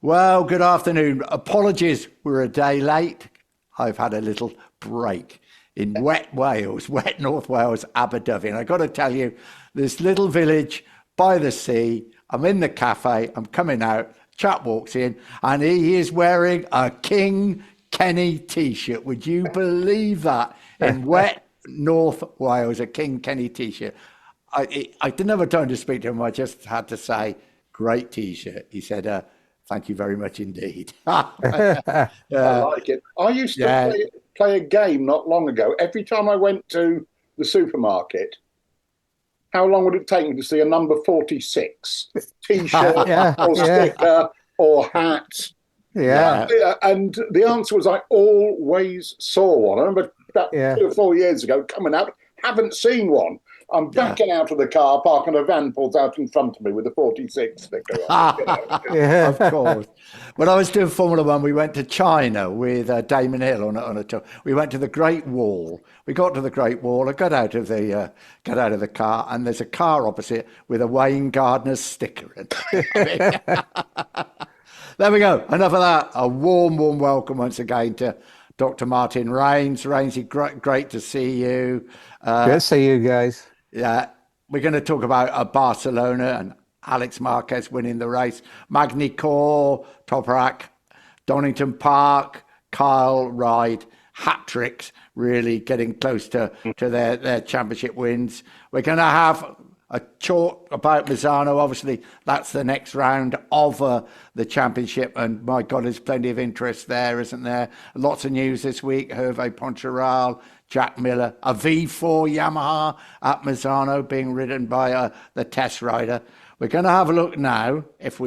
Well, good afternoon. Apologies, we're a day late. I've had a little break in wet Wales, wet North Wales, Aberdyfi. And I got to tell you, this little village by the sea, I'm in the cafe, I'm coming out, chap walks in, and he is wearing a King Kenny t-shirt. Would you believe that? In wet North Wales, a King Kenny t-shirt. I didn't have a time to speak to him. I just had to say, great t-shirt. He said, thank you very much indeed. I like it. I used to play a game not long ago. Every time I went to the supermarket, how long would it take me to see a number 46 t-shirt or sticker or hat? And the answer was I always saw one. I remember about 3 or 4 years ago coming out, haven't seen one. I'm backing out of the car park and a van pulls out in front of me with a 46 sticker on. Of course. When I was doing Formula One, we went to China with Damon Hill on a tour. We went to the Great Wall. We got to the Great Wall. I got out of the car, and there's a car opposite with a Wayne Gardner sticker in it. There we go. Enough of that. A warm welcome once again to Dr. Martin Rains. Rainsy, great to see you. Good to see you guys. Yeah, we're going to talk about Barcelona and Alex Marquez winning the race. Magny-Cours, Toprak, Donington Park, Kyle Ride, hat-tricks, really getting close to their championship wins. We're going to have a talk about Misano. Obviously, that's the next round of the championship. And my God, there's plenty of interest there, isn't there? Lots of news this week. Hervé Poncharal, Jack Miller, a V4 Yamaha at Misano being ridden by the test rider. We're going to have a look now, if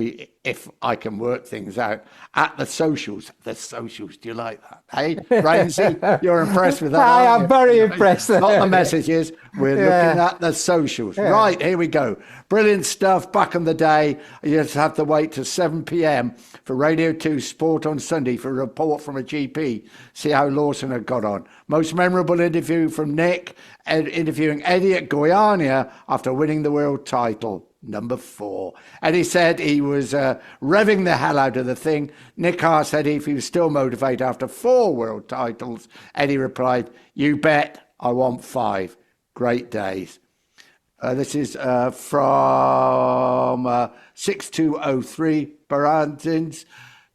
I can work things out, at the socials. The socials, do you like that? Hey, Rainsy, you're impressed with that? I am very impressed. Not the messages, we're looking at the socials. Yeah. Right, here we go. Brilliant stuff back in the day. You just have to wait till 7 p.m. for Radio 2 Sport on Sunday for a report from a GP. See how Lawson had got on. Most memorable interview from Nick, interviewing Eddie at Guyana after winning the world title. Number 4. Eddie said he was revving the hell out of the thing. Nick asked Eddie if he was still motivated after 4 world titles. Eddie replied, "You bet, I want 5. Great days." This is from 6203 Barantins.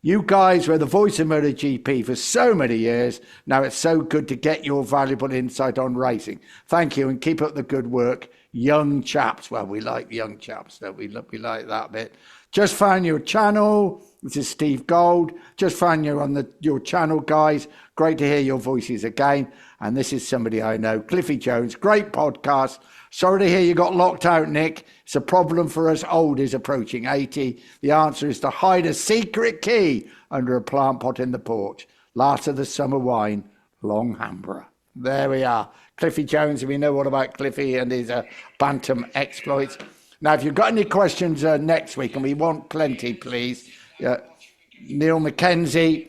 You guys were the voice of MotoGP for so many years. Now it's so good to get your valuable insight on racing. Thank you and keep up the good work. Young chaps. Well, we like young chaps, don't we? We like that bit. Just found your channel. This is Steve Gold. Just found you on your channel, guys. Great to hear your voices again. And this is somebody I know, Cliffy Jones. Great podcast. Sorry to hear you got locked out, Nick. It's a problem for us oldies approaching 80. The answer is to hide a secret key under a plant pot in the porch. Last of the summer wine, Long Hambra. There we are. Cliffy Jones, we know what about Cliffy and his bantam exploits. Now, if you've got any questions next week, and we want plenty, please, Neil McKenzie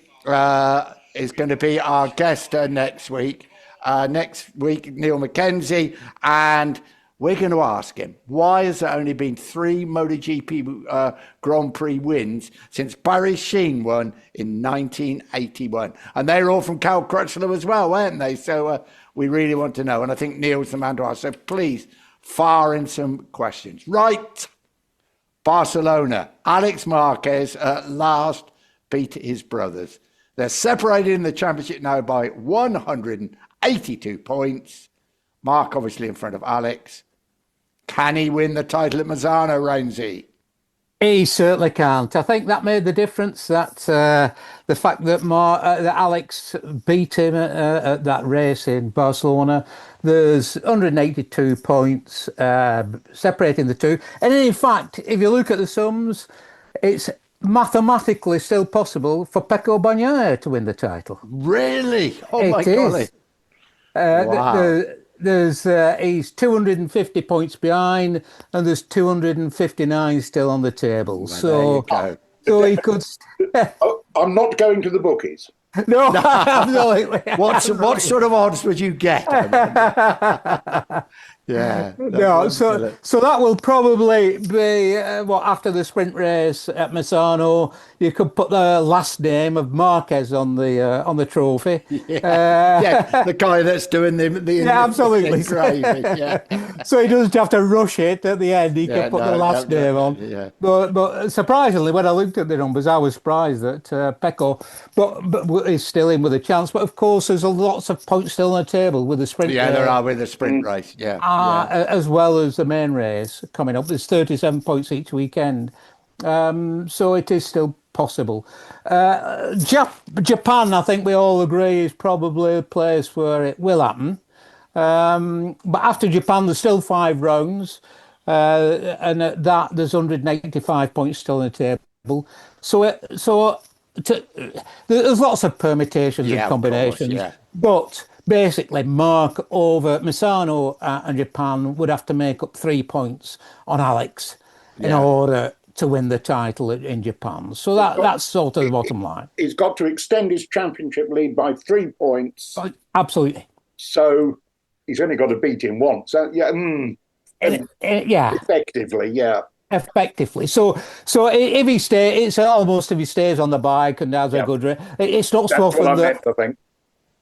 is going to be our guest next week. Next week, Neil McKenzie, and we're going to ask him, why has there only been 3 MotoGP Grand Prix wins since Barry Sheene won in 1981? And they're all from Cal Crutchlow as well, weren't they? So we really want to know. And I think Neil's the man to ask. So please, fire in some questions. Right. Barcelona. Alex Marquez at last beat his brothers. They're separated in the championship now by 182 points. Mark obviously in front of Alex. Can he win the title at Misano, Rainsy? He certainly can't. I think that made the difference, that the fact that Alex beat him at that race in Barcelona. There's 182 points separating the two. And in fact, if you look at the sums, it's mathematically still possible for Pecco Bagnaia to win the title. Really? Oh, my golly. Wow. He's 250 points behind, and there's 259 still on the table. Well, so he could. I'm not going to the bookies. No, absolutely. What sort of odds would you get? Yeah. No, so that will probably be after the sprint race at Misano, you could put the last name of Marquez on the trophy. Yeah, the guy that's doing the Yeah, absolutely. engraving. Yeah. So he doesn't have to rush it at the end. He Yeah, can put the last name on. yeah. But surprisingly, when I looked at the numbers, I was surprised that Pecco, but is still in with a chance. But of course, there's lots of points still on the table with the sprint. Yeah, there are with the sprint race. Yeah, as well as the main race coming up. There's 37 points each weekend. So it is still possible. Japan, I think we all agree, is probably a place where it will happen. But after Japan, there's still 5 rounds, and at that, there's 185 points still on the table. There's lots of permutations and combinations. Course, but basically, Mark over Misano and Japan would have to make up 3 points on Alex in order to win the title in Japan. So that's sort of the bottom line. He's got to extend his championship lead by 3 points. Absolutely. So he's only got to beat him once. Effectively, yeah. Effectively. So if he stays, it's almost if he stays on the bike and has a good race. It's not so often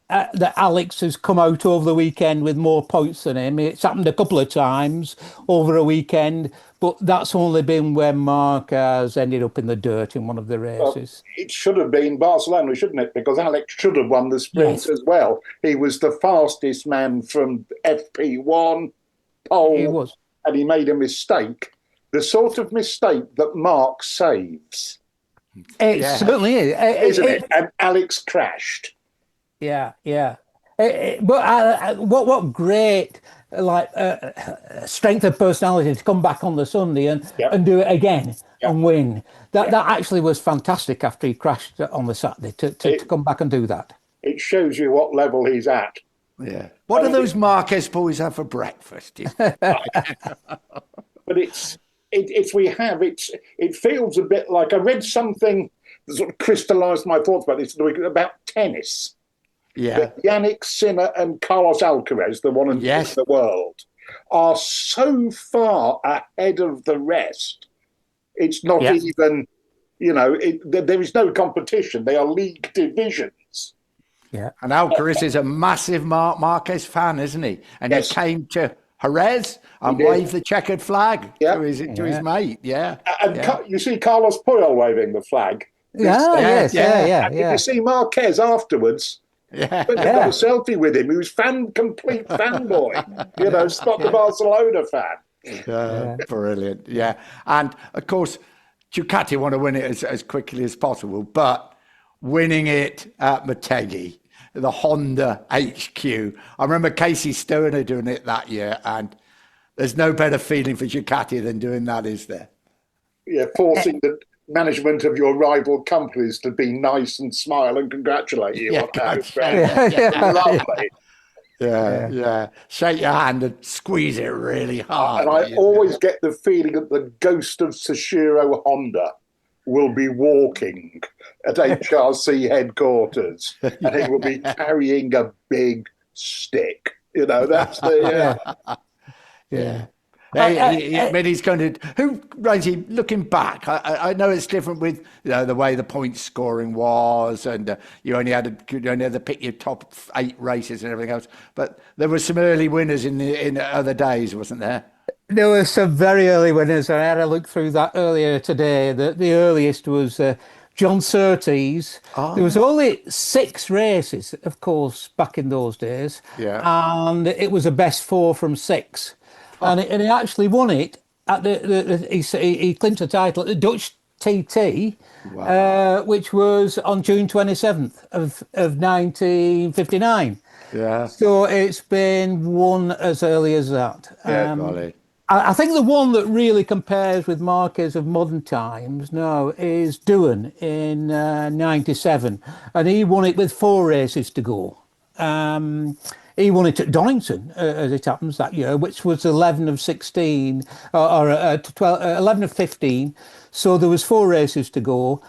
that Alex has come out over the weekend with more points than him. It's happened a couple of times over a weekend, but that's only been when Mark has ended up in the dirt in one of the races. Well, it should have been Barcelona, shouldn't it? Because Alex should have won the sprint as well. He was the fastest man from FP1 pole. He was. And he made a mistake. The sort of mistake that Mark saves. It certainly is. Isn't it? And Alex crashed. Yeah. But what great strength of personality to come back on the Sunday and do it again and win. That actually was fantastic after he crashed on the Saturday to come back and do that. It shows you what level he's at. Yeah. What do those Marquez boys have for breakfast? But it feels a bit like I read something that sort of crystallized my thoughts about this about tennis. Yeah. That Yannick Sinner and Carlos Alcaraz, the one and two in the world, are so far ahead of the rest. It's not even, there is no competition. They are league divisions. Yeah. And Alcaraz is a massive Marquez fan, isn't he? And he came to Jerez and waved the checkered flag to his mate. Yeah. And you see Carlos Puyol waving the flag. Yeah. And you see Marquez afterwards. Yeah. Got a selfie with him. He was complete fanboy. Spot the Barcelona fan. Brilliant. Yeah. And of course, Ducati want to win it as quickly as possible, but winning it at Motegi, the Honda HQ. I remember Casey Stoner doing it that year, and there's no better feeling for Ducati than doing that, is there? Yeah, forcing the management of your rival companies to be nice and smile and congratulate you on that. Lovely. Yeah. Shake your hand and squeeze it really hard. And I always get the feeling that the ghost of Soichiro Honda will be walking at HRC headquarters and he will be carrying a big stick. That's the... I mean, he's going to. Rosie, looking back, I know it's different with the way the point scoring was, and you only had to pick your top 8 races and everything else. But there were some early winners in other days, wasn't there? There were some very early winners. I had a look through that earlier today. The earliest was John Surtees. There was only 6 races, of course, back in those days. Yeah. And it was a best 4 from 6. And he actually won it at he clinched the title at the Dutch TT, which was on June 27th of 1959. Yeah. So it's been won as early as that. I think the one that really compares with Marquez of modern times now is Doohan in 97, and he won it with 4 races to go. He won it at Donington, as it happens, that year, which was 11 of 16, or 11 of 15. So there was 4 races to go.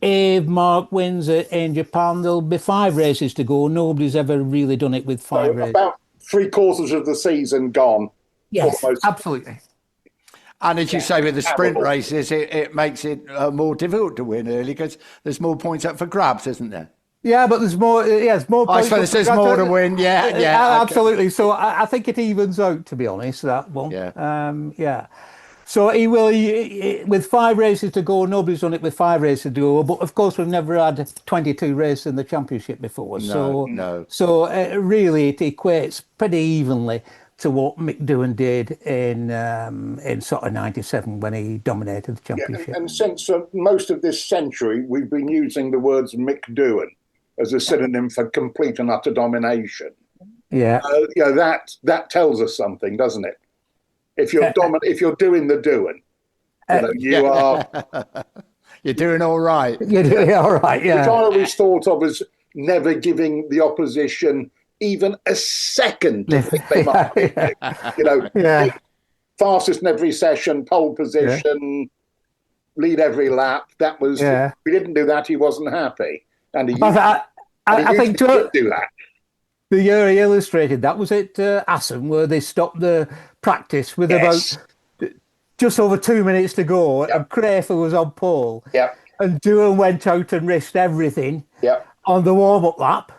If Mark wins it in Japan, there'll be 5 races to go. Nobody's ever really done it with 5 races. About 3/4 of the season gone. Yes, Almost. absolutely. And as you say, with the sprint races, it makes it more difficult to win early because there's more points up for grabs, isn't there? Yeah, but there's more. There's more. I suppose there's more to win. Yeah, absolutely. So I think it evens out, to be honest. That one. Yeah. So with 5 races to go. Nobody's done it with 5 races to go. But of course, we've never had 22 races in the championship before. No. So really, it equates pretty evenly to what Mick Doohan did in sort of '97 when he dominated the championship. Yeah, and since most of this century, we've been using the words Mick Doohan as a synonym for complete and utter domination. Yeah, that tells us something, doesn't it? If you're if you're doing the Doohan, you are. You're doing all right. You're doing all right. Yeah. Which I always thought of as never giving the opposition even a second to think they might be. Fastest in every session, pole position, lead every lap. That was. If we didn't do that, he wasn't happy, and I think to do that. The year he illustrated that was at Assen, where they stopped the practice with about just over 2 minutes to go, and Crafer was on pole. And Doohan went out and risked everything on the warm-up lap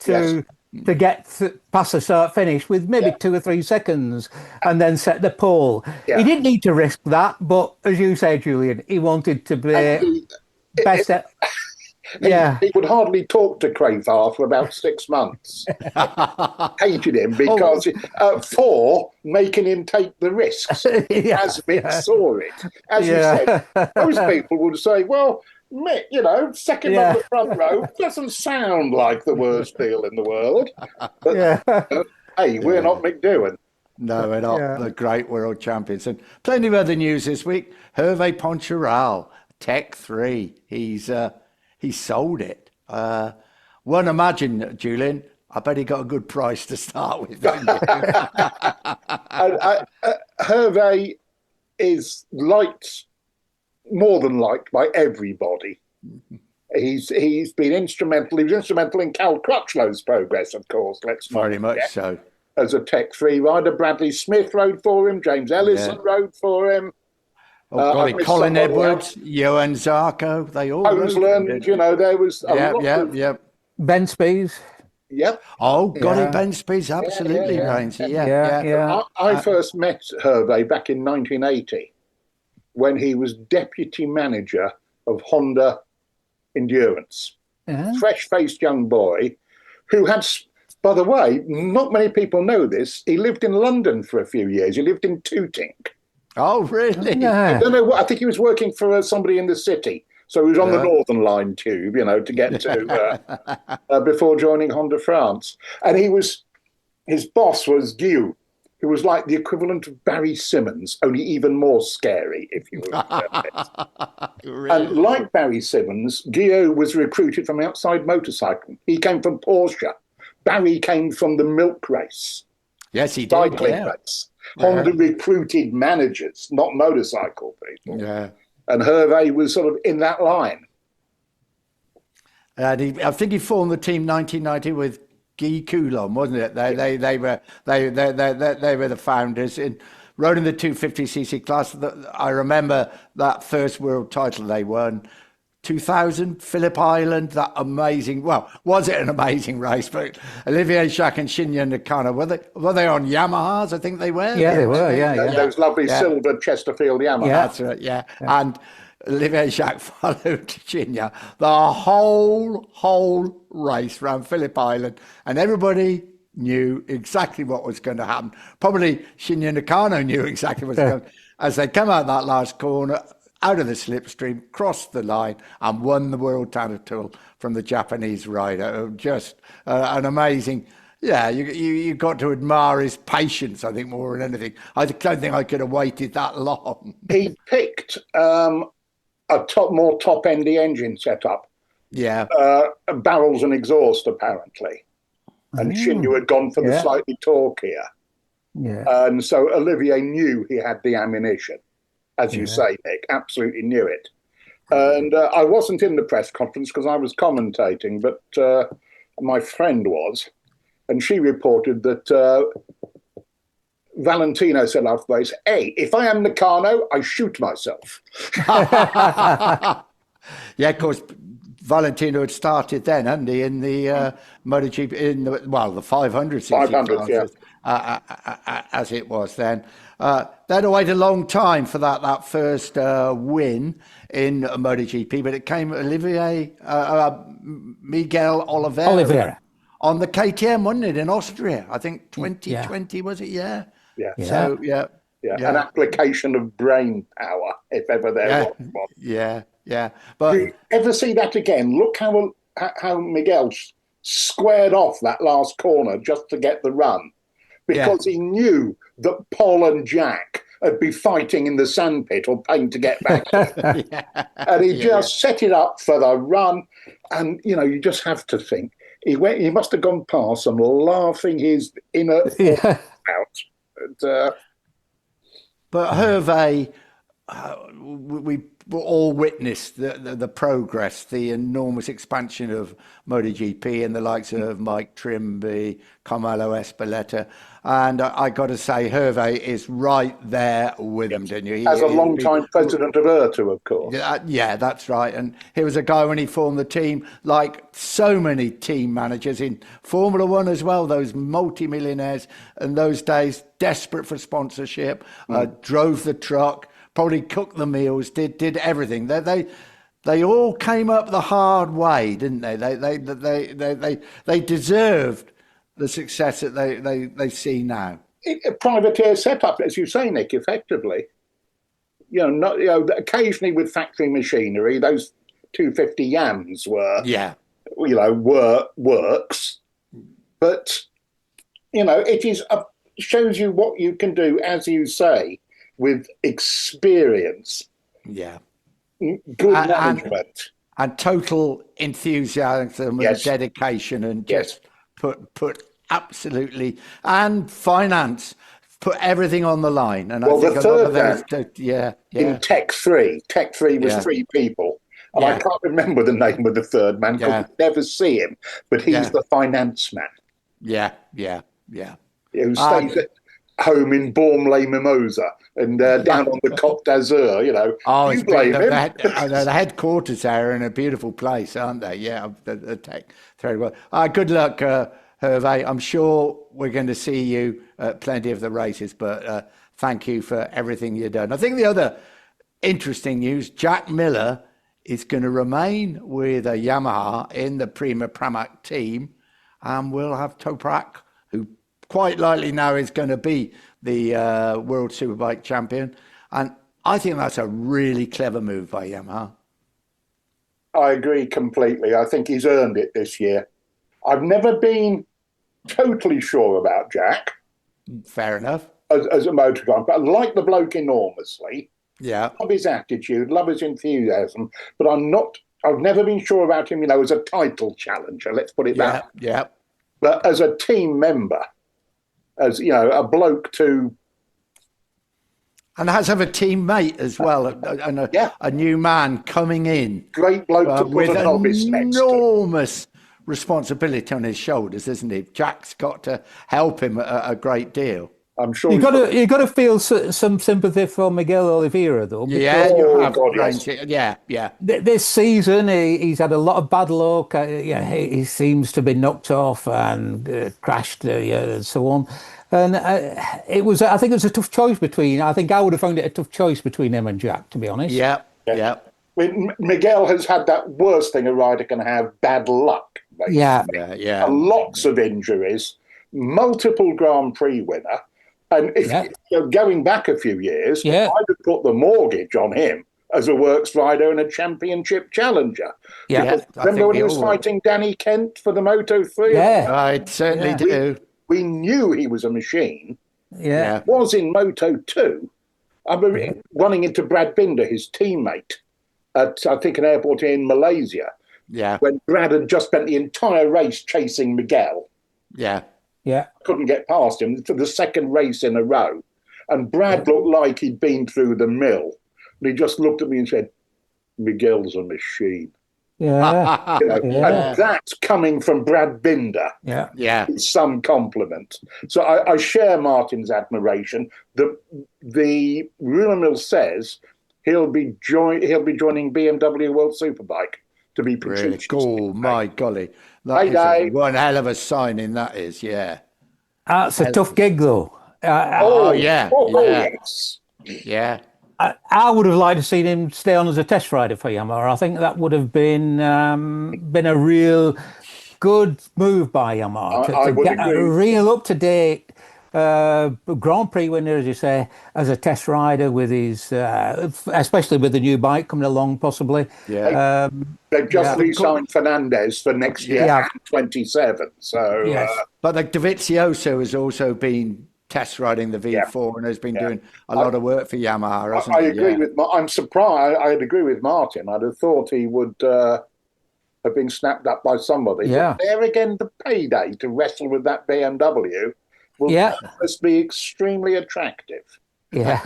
to get past the start finish with maybe 2 or 3 seconds, and then set the pole. He didn't need to risk that, but as you say, Julian, he wanted to be best at. He would hardly talk to Crafer for about 6 months. Hated him because for making him take the risks, as Mick saw it. As you said, most people would say, well, Mick, second on the front row doesn't sound like the worst deal in the world. But hey, we're not Mick Doohan. No, we're not the great world champions. And plenty of other news this week. Hervé Poncharal, Tech 3. He sold it. One imagine, Julian, I bet he got a good price to start with. Hervé is more than liked by everybody. He's been instrumental. He was instrumental in Cal Crutchlow's progress, of course. Very much so. As a Tech 3 rider, Bradley Smith rode for him. James Ellison rode for him. Colin Edwards, Johan Zarco, they all Honesland, there was a lot. Ben Spies. Yep. Oh, Ben Spies, absolutely, Rainsy. I first met Hervé back in 1980 when he was deputy manager of Honda Endurance. Fresh-faced young boy who had, by the way, not many people know this, he lived in London for a few years. He lived in Tooting. Oh, really? I don't know what. I think he was working for somebody in the city. So he was on the Northern Line tube, to get to before joining Honda France. And his boss was Guy, who was like the equivalent of Barry Simmons, only even more scary, if you will. Really? And like Barry Simmons, Guy was recruited from outside motorcycle. He came from Porsche. Barry came from the milk race. Yes, he did. Cycling race. Honda recruited managers, not motorcycle people. Yeah. And Hervé was sort of in that line. And I think he formed the team 1990 with Guy Coulomb, wasn't it? They were the founders. Rode in the 250cc class. I remember that first world title they won. 2000, Phillip Island, that amazing, was it an amazing race? But Olivier Jacques and Shinya Nakano, were they on Yamahas? I think they were. Yeah, they were, Those lovely silver Chesterfield Yamahas. That's right, And Olivier Jacques followed Shinya the whole race around Phillip Island, and everybody knew exactly what was going to happen. Probably Shinya Nakano knew exactly what was going to happen. As they come out that last corner, out of the slipstream, crossed the line and won the world title from the Japanese rider. Just an amazing, you got to admire his patience, I think, more than anything. I don't think I could have waited that long. He picked a more top-endy engine setup. Yeah. Barrels and exhaust, apparently. And Shinya had gone for the slightly torquier. Yeah. And so Olivier knew he had the ammunition. As you say, Nick, absolutely knew it. And I wasn't in the press conference because I was commentating, but my friend was. and she reported that Valentino said after the race, "Hey, if I am Nakano, I shoot myself." Yeah, of course, Valentino had started then, hadn't he, in the MotoGP, the 500 500, yeah. As it was then. They'd waited a long time for that first win in MotoGP, but it came Miguel Oliveira on the KTM, wasn't it, in Austria? I think 2020, was it? Yeah. Yeah. So, yeah. An application of brain power, if ever there was one. Yeah. But do you ever see that again? Look how Miguel squared off that last corner just to get the run, because he knew that Paul and Jack would be fighting in the sandpit or paying to get back. And he just set it up for the run. And, you just have to think, he must have gone past and laughing his inner out. But Hervé, we all witnessed the progress, the enormous expansion of MotoGP and the likes of Mike Trimby, Carmelo Espeleta. And I got to say, Hervé is right there with him, didn't you? As a long-time president of IRTU, of course. Yeah, that's right. And he was a guy when he formed the team, like so many team managers in Formula One as well, those multimillionaires in those days, desperate for sponsorship, drove the truck, probably cooked the meals, did everything. They all came up the hard way, didn't they? They deserved the success that they see now. A privateer setup, as you say, Nick, effectively. Occasionally with factory machinery, those 250 Yams were works, but it shows you what you can do, as you say, with experience. Yeah. Good management. And total enthusiasm and dedication, and just put absolutely, and finance, put everything on the line. And I think the third man, in Tech 3 was 3 people. And I can't remember the name of the third man because we never see him, but he's the finance man. Yeah. Who stays at home in Bormes-les-Mimosas and down on the Côte d'Azur, you blame him. The headquarters there are in a beautiful place, aren't they? Yeah, the Tech 3. Well, good luck, Hervé. I'm sure we're going to see you at plenty of the races, but thank you for everything you've done. I think the other interesting news, Jack Miller is going to remain with a Yamaha in the Prima Pramac team, and we'll have Toprak, who quite likely now is going to be the World Superbike champion. And I think that's a really clever move by Yamaha. I agree completely. I think he's earned it this year. I've never been totally sure about Jack. Fair enough. As a motor guy, but I like the bloke enormously. Yeah. Love his attitude, love his enthusiasm, but I've never been sure about him, as a title challenger, let's put it that way. Yeah. But as a team member, as, a bloke to... And has have a teammate as well, and a new man coming in. Great bloke to put an novice next to. Enormous responsibility on his shoulders, isn't he? Jack's got to help him a great deal. I'm sure you got to feel some sympathy for Miguel Oliveira, though. Yeah, you have. Yeah. This season, he's had a lot of bad luck. He seems to be knocked off and crashed, and so on. And I think it was a tough choice I think I would have found it a tough choice between him and Jack, to be honest. Yeah. Miguel has had that worst thing a rider can have, bad luck. Basically. Yeah. And lots of injuries, multiple Grand Prix winner. And if going back a few years, I'd have put the mortgage on him as a works rider and a championship challenger. Yeah. Remember when he was fighting Danny Kent for the Moto3? Yeah. I certainly do. We knew he was a machine. Yeah. Was in Moto2. I remember running into Brad Binder, his teammate, at, I think, an airport in Malaysia. Yeah. When Brad had just spent the entire race chasing Miguel. Yeah. Couldn't get past him for the second race in a row. And Brad looked like he'd been through the mill. And he just looked at me and said, Miguel's a machine. Yeah, And that's coming from Brad Binder. yeah. It's some compliment. So I share Martin's admiration. The rumour mill says he'll be joining BMW World Superbike to be Really Petrucci's cool. My golly. That is Dave. one hell of a signing, that is. Yeah. That's a tough gig, though. Yeah. Yes. Yeah. I would have liked to seen him stay on as a test rider for Yamaha. I think that would have been a real good move by Yamaha I to would get a agree. real up to date Grand Prix winner, as you say, as a test rider with his, especially with the new bike coming along, possibly. Yeah. They've just re-signed Fernandez for next year and 27. So Yes. But like Dovizioso has also been test riding the V4 and has been doing a lot of work for Yamaha, hasn't I he? agree with. I'm surprised. I'd agree with Martin. I'd have thought he would have been snapped up by somebody. Yeah. But there again, the payday to wrestle with that BMW will must be extremely attractive. Yeah.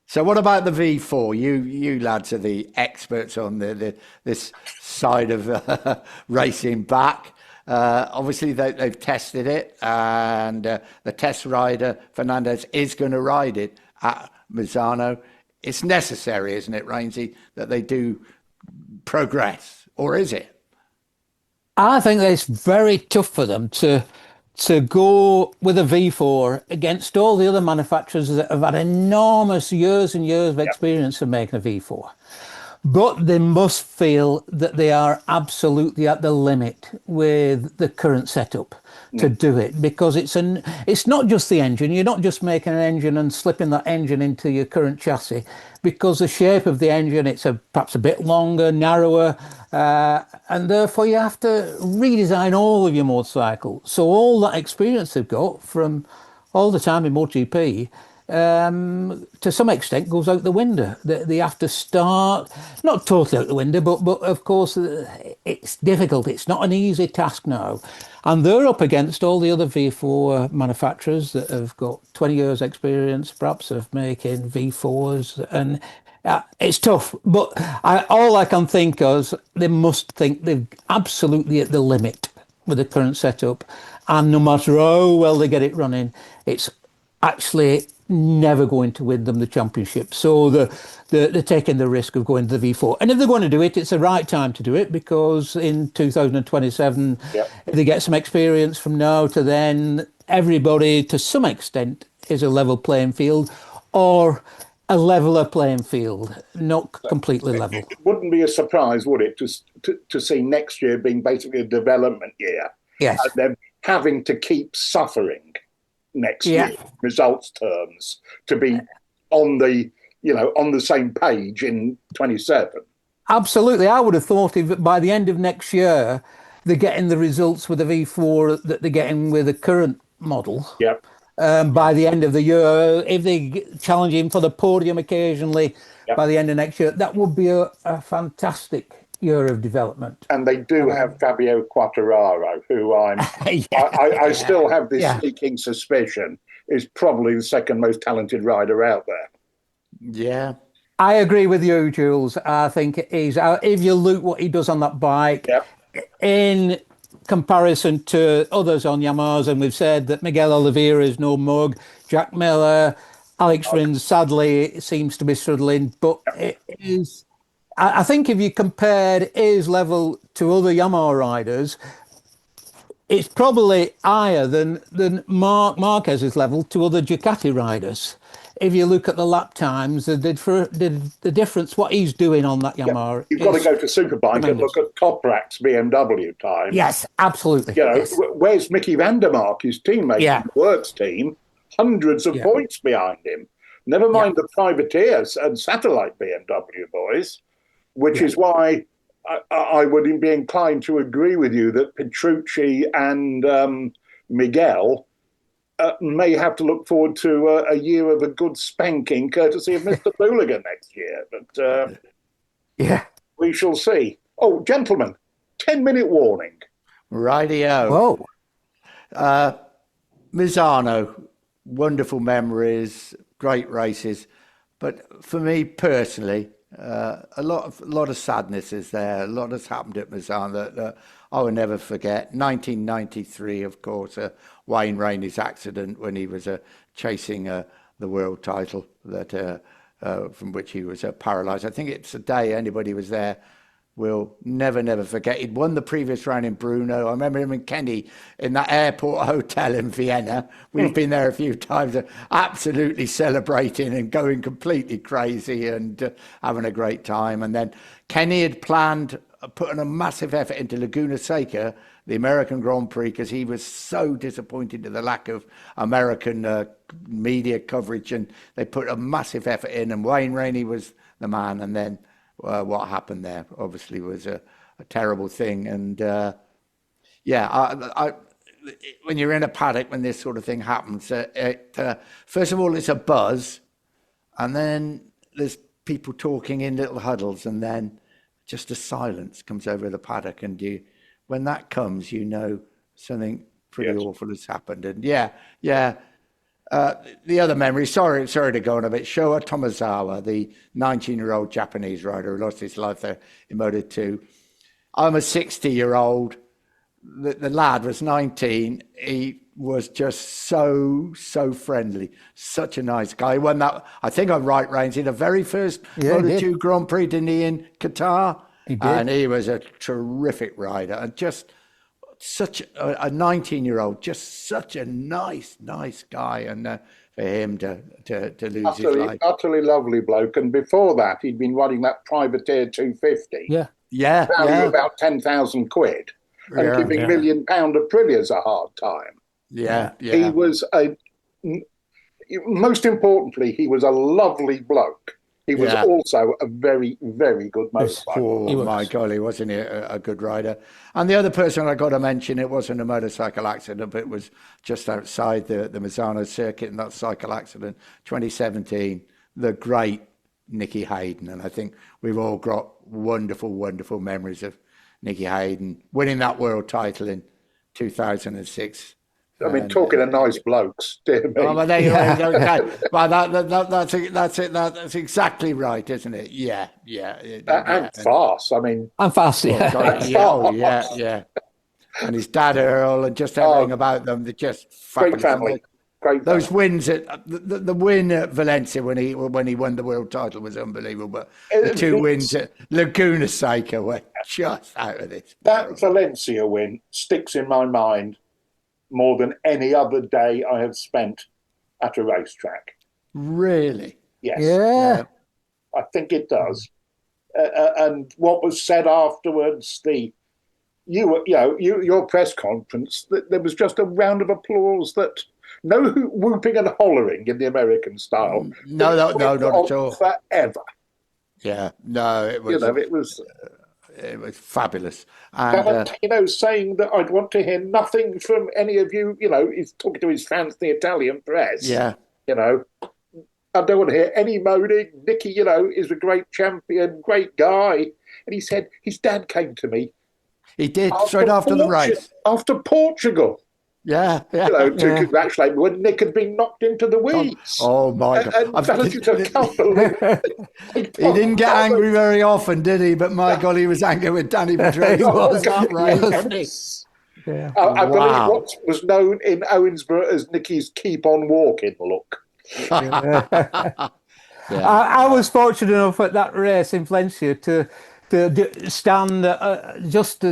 So what about the V4? You lads are the experts on this side of racing back. Obviously, they've tested it, and the test rider, Fernandez, is going to ride it at Misano. It's necessary, isn't it, Rainsy, that they do progress, or is it? I think that it's very tough for them to go with a V4 against all the other manufacturers that have had enormous years and years of experience of making a V4. But they must feel that they are absolutely at the limit with the current setup to do it, because it's not just the engine. You're not just making an engine and slipping that engine into your current chassis, because the shape of the engine, it's perhaps a bit longer, narrower, and therefore you have to redesign all of your motorcycle. So all that experience they've got from all the time in MotoGP, to some extent goes out the window. They have to start, not totally out the window, but of course it's difficult. It's not an easy task now. And they're up against all the other V4 manufacturers that have got 20 years experience perhaps of making V4s, and it's tough. But all I can think is they must think they're absolutely at the limit with the current setup, and no matter how well they get it running, it's actually never going to win them the championship. So they're taking the risk of going to the V4. And if they're going to do it, it's the right time to do it, because in 2027, if they get some experience from now to then, everybody to some extent is a level playing field, or a leveler playing field, not completely level. It wouldn't be a surprise, would it, to see next year being basically a development year. Yes. And then having to keep suffering next year, results terms, to be on the same page in 27. Absolutely. I would have thought if by the end of next year they're getting the results with the V4 that they're getting with the current model. Yep. By the end of the year, if they challenge him for the podium occasionally by the end of next year, that would be a fantastic year of development. And they do have Fabio Quartararo, who I still have this sneaking suspicion is probably the second most talented rider out there. Yeah. I agree with you, Jules. I think he's, if you look what he does on that bike, in comparison to others on Yamaha's, and we've said that Miguel Oliveira is no mug, Jack Miller, Alex Rins, sadly, seems to be struggling, but it is... I think if you compared his level to other Yamaha riders, it's probably higher than Marquez's level to other Ducati riders. If you look at the lap times, the difference, what he's doing on that Yamaha. You've got to go to Superbike and look at Toprak's BMW time. Yes, absolutely. Where's Mickey Vandermark, his teammate, the Works team, hundreds of points behind him. Never mind the privateers and satellite BMW boys. Which is why I would be inclined to agree with you that Petrucci and Miguel may have to look forward to a year of a good spanking, courtesy of Mr. Booligan next year. But we shall see. Oh, gentlemen, 10-minute warning. Rightio. Whoa. Misano, wonderful memories, great races. But for me personally, A lot of sadness is there. A lot has happened at Mazan that I will never forget. 1993, of course, Wayne Rainey's accident when he was chasing the world title that from which he was paralysed. I think it's a day anybody was there will never forget. He'd won the previous round in Brno. I remember him and Kenny in that airport hotel in Vienna. We've been there a few times, absolutely celebrating and going completely crazy and having a great time. And then Kenny had planned putting a massive effort into Laguna Seca, the American Grand Prix, because he was so disappointed at the lack of American media coverage, and they put a massive effort in, and Wayne Rainey was the man. And then what happened there obviously was a terrible thing. And when you're in a paddock, when this sort of thing happens, first of all, it's a buzz, and then there's people talking in little huddles, and then just a silence comes over the paddock. And when that comes, you know something pretty awful has happened. And the other memory, sorry to go on a bit, Showa Tomozawa, the 19-year-old Japanese rider who lost his life there in Moto 2. I'm a 60-year-old. The lad was 19. He was just so friendly. Such a nice guy. He won that, I think I'm right, Rains, in the very first Moto 2 Grand Prix, didn't he, in Qatar? He did. And he was a terrific rider. And just such a 19-year-old, just such a nice guy, and for him to lose his life. Utterly lovely bloke. And before that, he'd been running that Privateer 250. Value about 10,000 quid, and giving £1 million Aprilias a hard time. He was most importantly, he was a lovely bloke. He was also a very, very good motorcycle. Oh, my golly, wasn't he a good rider? And the other person I got to mention, it wasn't a motorcycle accident, but it was just outside the Misano circuit, and that cycle accident, 2017, the great Nicky Hayden. And I think we've all got wonderful memories of Nicky Hayden winning that world title in 2006. I mean, talking of nice blokes, dear me. Oh, but there you go. Well, that's it. That's exactly right, isn't it? Yeah. And fast. I mean, I'm fast. Yeah. And his dad Earl, and just everything about them. They're just great family. Those wins at the win at Valencia when he won the world title was unbelievable. But the two wins at Laguna Seca were just out of this. That Valencia win sticks in my mind more than any other day I have spent at a racetrack. Really? Yes. Yeah. I think it does. And what was said afterwards, your press conference, there was just a round of applause, that no whooping and hollering in the American style. No, not at all. Forever. Yeah. No, it was. It was fabulous. And, saying that I'd want to hear nothing from any of you. He's talking to his fans, the Italian press. Yeah. I don't want to hear any moaning. Nicky, is a great champion, great guy. And he said his dad came to me. He did, straight after the race. After Portugal. Yeah. To congratulate me when Nick had been knocked into the weeds. Oh my God! He didn't get angry very often, did he? But my God, he was angry with Danny Pedrosa. I believe what was known in Owensboro as Nicky's "keep on walking" look. I was fortunate enough at that race in Valencia to stand just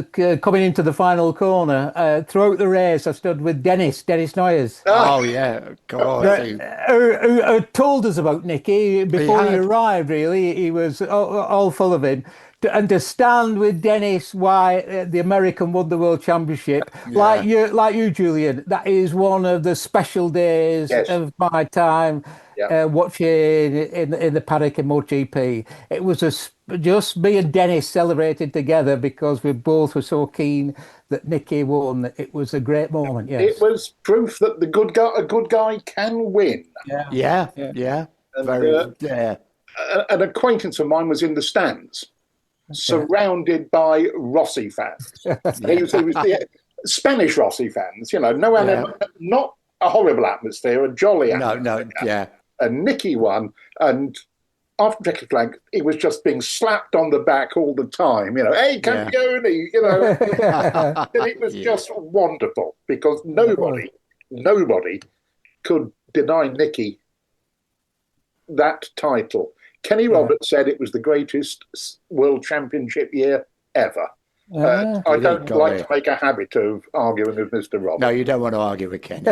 coming into the final corner. Throughout the race, I stood with Dennis Noyes. Oh, yeah, God. Who told us about Nicky before he arrived, really. He was all full of him. And to stand with Dennis while the American won the World Championship, like you, Julian, that is one of the special days of my time watching in the paddock in MotoGP. It was just me and Dennis celebrated together because we both were so keen that Nicky won. It was a great moment. Yes. It was proof that a good guy can win. Yeah. And, an acquaintance of mine was in the stands, surrounded by Rossi fans. He was the Spanish Rossi fans. Not a horrible atmosphere, a jolly atmosphere. No. And Nicky won, and after Jackie Flank, he was just being slapped on the back all the time. Hey, campione, and it was just wonderful because nobody could deny Nicky that title. Kenny Roberts said it was the greatest World Championship year ever. I don't like to make a habit of arguing with Mr. Roberts. No, you don't want to argue with Kenny.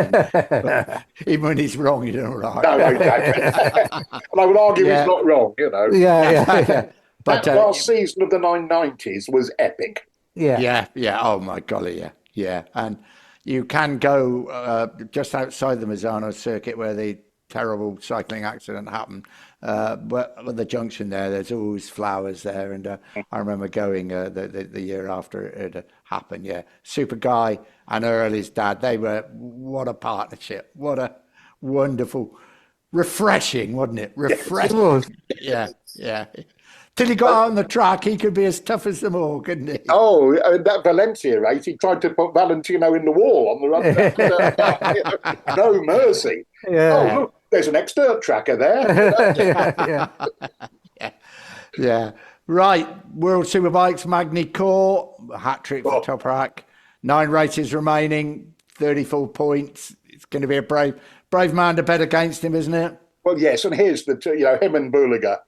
Even when he's wrong, you don't argue. No, exactly. And I would argue he's not wrong, Yeah. But that last season of the 990s was epic. Yeah. Oh, my golly, yeah. And you can go just outside the Misano circuit where the terrible cycling accident happened. But at the junction there's always flowers there. And I remember going the year after it had happened. Yeah. Super Guy and Earl, his dad, what a partnership. What a wonderful, refreshing, wasn't it? Refreshing. Yeah. Till he got out on the track, he could be as tough as them all, couldn't he? Oh, that Valencia race, he tried to put Valentino in the wall on the run. No mercy. Yeah. Oh, look, there's an ex-dirt tracker there. Yeah. Right. World Superbikes, Magny-Cours, hat-trick for Toprak. 9 races remaining, 34 points. It's going to be a brave man to bet against him, isn't it? Well, yes, and here's the two, him and Buliga.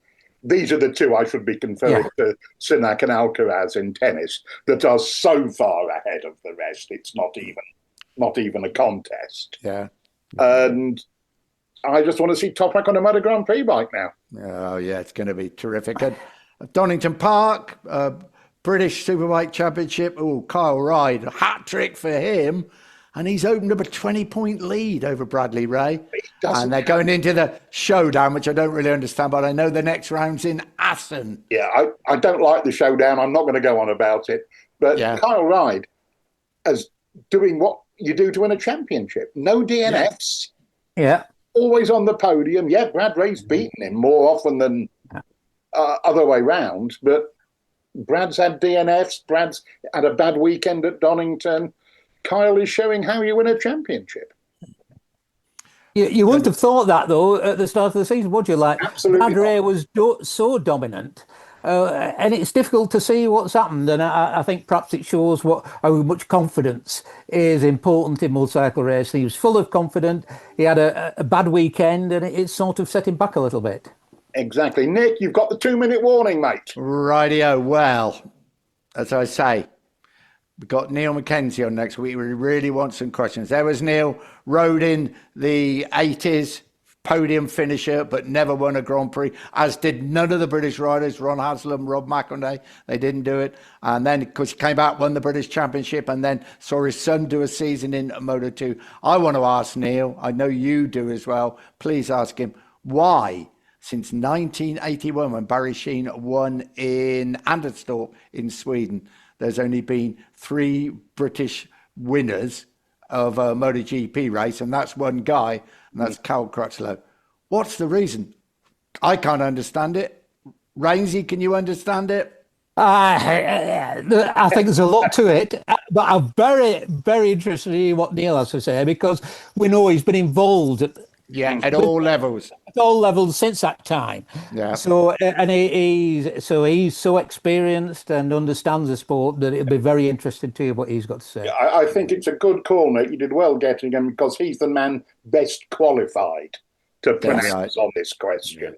These are the two I should be conferring to Sinak and Alcaraz in tennis that are so far ahead of the rest. It's not even a contest. Yeah. And I just want to see Toprak on a Motor Grand Prix bike now. Oh, yeah, it's going to be terrific. At Donington Park, British Superbike Championship. Oh, Kyle Ryde, hat-trick for him. And he's opened up a 20-point lead over Bradley Ray. And they're going into the showdown, which I don't really understand, but I know the next round's in Assen. Yeah, I don't like the showdown. I'm not going to go on about it. But Kyle Ryde is doing what you do to win a championship. No DNFs. Yeah. Always on the podium. Yeah, Brad Ray's beaten him more often than other way round. But Brad's had DNFs. Brad's had a bad weekend at Donington. Kyle is showing how you win a championship. You wouldn't have thought that, though, at the start of the season, would you? Absolutely Brad Ray was so dominant, and it's difficult to see what's happened. And I think perhaps it shows how much confidence is important in motorcycle racing. He was full of confidence. He had a bad weekend, and it sort of set him back a little bit. Exactly. Nick, you've got the 2-minute warning, mate. Rightio. Well, as I say, we've got Neil Mackenzie on next week. We really want some questions. There was Neil, rode in the 80s, podium finisher, but never won a Grand Prix, as did none of the British riders, Ron Haslam, Rob McElnay. They didn't do it. And then, of course, he came back, won the British Championship, and then saw his son do a season in Moto2. I want to ask Neil, I know you do as well, please ask him, why, since 1981, when Barry Sheen won in Anderstorp in Sweden, there's only been 3 British winners of a MotoGP race, and that's one guy, and that's Cal Crutchlow. What's the reason? I can't understand it. Rainsy, can you understand it? I think there's a lot to it, but I'm very, very interested in what Neil has to say, because we know he's been involved at all levels. At all levels since that time. Yeah. So and he's so experienced and understands the sport that it'll be very interesting to hear what he's got to say. Yeah, I think it's a good call, Nick. You did well getting him, because he's the man best qualified to pronounce on this question.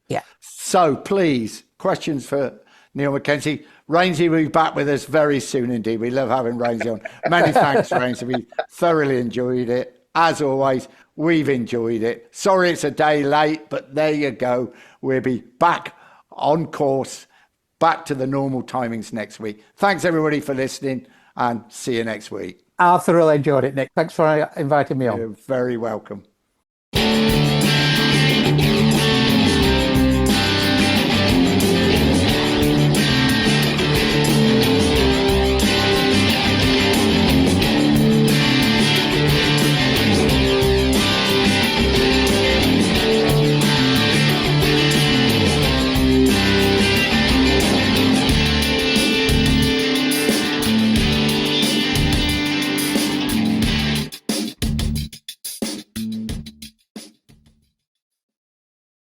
Yeah. So please, questions for Neil Mackenzie. Rainsy will be back with us very soon indeed. We love having Rainsy on. Many thanks, Rainsy. We thoroughly enjoyed it. As always, we've enjoyed it. Sorry it's a day late, but there you go. We'll be back on course, back to the normal timings next week. Thanks, everybody, for listening, and see you next week. I thoroughly enjoyed it, Nick. Thanks for inviting me on. You're very welcome.